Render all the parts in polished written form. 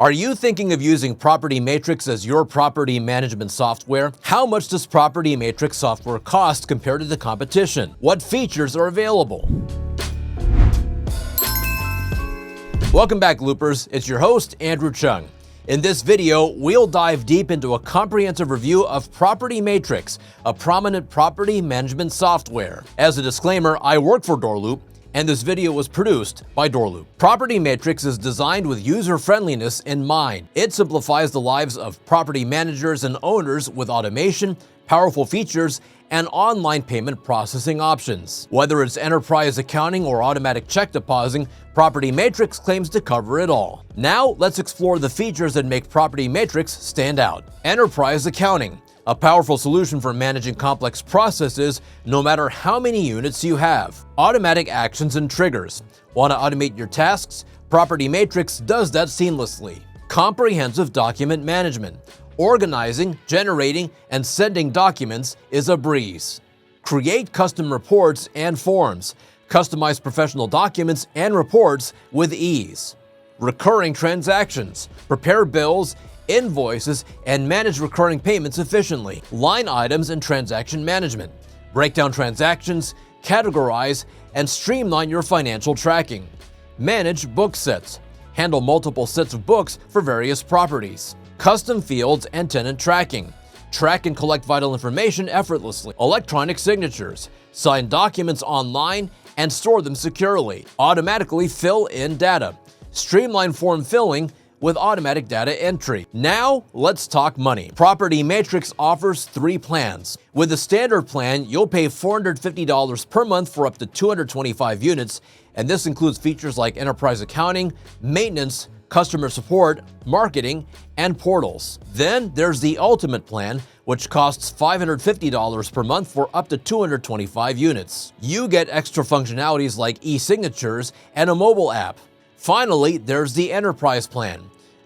Are you thinking of using Property Matrix as your property management software? How much does Property Matrix software cost compared to the competition? What features are available? Welcome back, Loopers. It's your host, Andrew Chung. In this video, we'll dive deep into a comprehensive review of Property Matrix, a prominent property management software. As a disclaimer, I work for DoorLoop, and this video was produced by DoorLoop. Property Matrix is designed with user-friendliness in mind. It simplifies the lives of property managers and owners with automation, powerful features, and online payment processing options. Whether it's enterprise accounting or automatic check depositing, Property Matrix claims to cover it all. Now, let's explore the features that make Property Matrix stand out. Enterprise accounting, a powerful solution for managing complex processes no matter how many units you have. Automatic actions and triggers. Want to automate your tasks? Property Matrix does that seamlessly. Comprehensive document management. Organizing, generating, and sending documents is a breeze. Create custom reports and forms. Customize professional documents and reports with ease. Recurring transactions. Prepare bills, invoices, and manage recurring payments efficiently. Line items and transaction management. Break down transactions, categorize, and streamline your financial tracking. Manage book sets. Handle multiple sets of books for various properties. Custom fields and tenant tracking. Track and collect vital information effortlessly. Electronic signatures. Sign documents online and store them securely. Automatically fill in data. Streamline form filling with automatic data entry. Now, let's talk money. Property Matrix offers 3 plans. With the standard plan, you'll pay $450 per month for up to 225 units, and this includes features like enterprise accounting, maintenance, customer support, marketing, and portals. Then there's the Ultimate plan, which costs $550 per month for up to 225 units. You get extra functionalities like e-signatures and a mobile app. Finally, there's the Enterprise plan.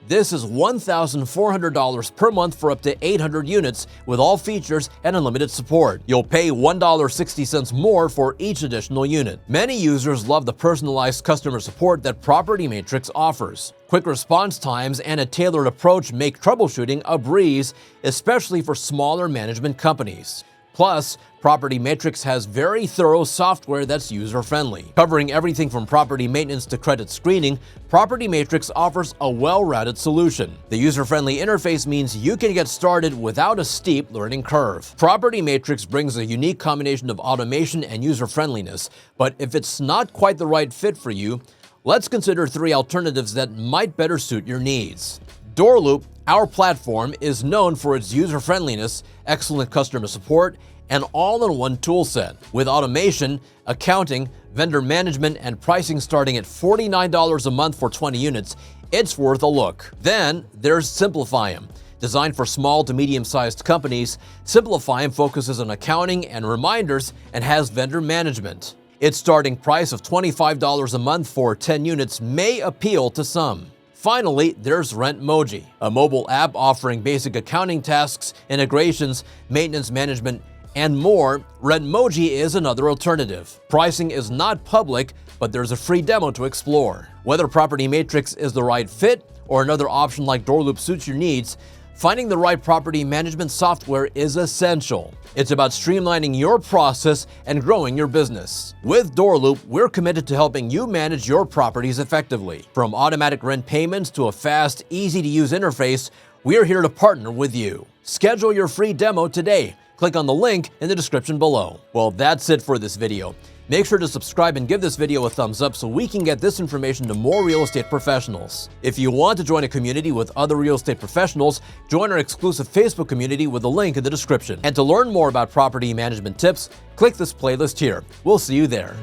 This is $1,400 per month for up to 800 units with all features and unlimited support. You'll pay $1.60 more for each additional unit. Many users love the personalized customer support that Property Matrix offers. Quick response times and a tailored approach make troubleshooting a breeze, especially for smaller management companies. Plus, Property Matrix has very thorough software that's user-friendly. Covering everything from property maintenance to credit screening, Property Matrix offers a well-rounded solution. The user-friendly interface means you can get started without a steep learning curve. Property Matrix brings a unique combination of automation and user-friendliness, but if it's not quite the right fit for you, let's consider 3 alternatives that might better suit your needs. DoorLoop, our platform, is known for its user-friendliness, excellent customer support, and all-in-one toolset. With automation, accounting, vendor management, and pricing starting at $49 a month for 20 units, it's worth a look. Then there's SimplifyEm. Designed for small to medium-sized companies, SimplifyEm focuses on accounting and reminders and has vendor management. Its starting price of $25 a month for 10 units may appeal to some. Finally, there's Rentmoji, a mobile app offering basic accounting tasks, integrations, maintenance management, and more. Rentmoji is another alternative. Pricing is not public, but there's a free demo to explore. Whether Property Matrix is the right fit or another option like DoorLoop suits your needs, finding the right property management software is essential. It's about streamlining your process and growing your business. With DoorLoop, we're committed to helping you manage your properties effectively. From automatic rent payments to a fast, easy-to-use interface, we're here to partner with you. Schedule your free demo today. Click on the link in the description below. Well, that's it for this video. Make sure to subscribe and give this video a thumbs up so we can get this information to more real estate professionals. If you want to join a community with other real estate professionals, join our exclusive Facebook community with the link in the description. And to learn more about property management tips, click this playlist here. We'll see you there.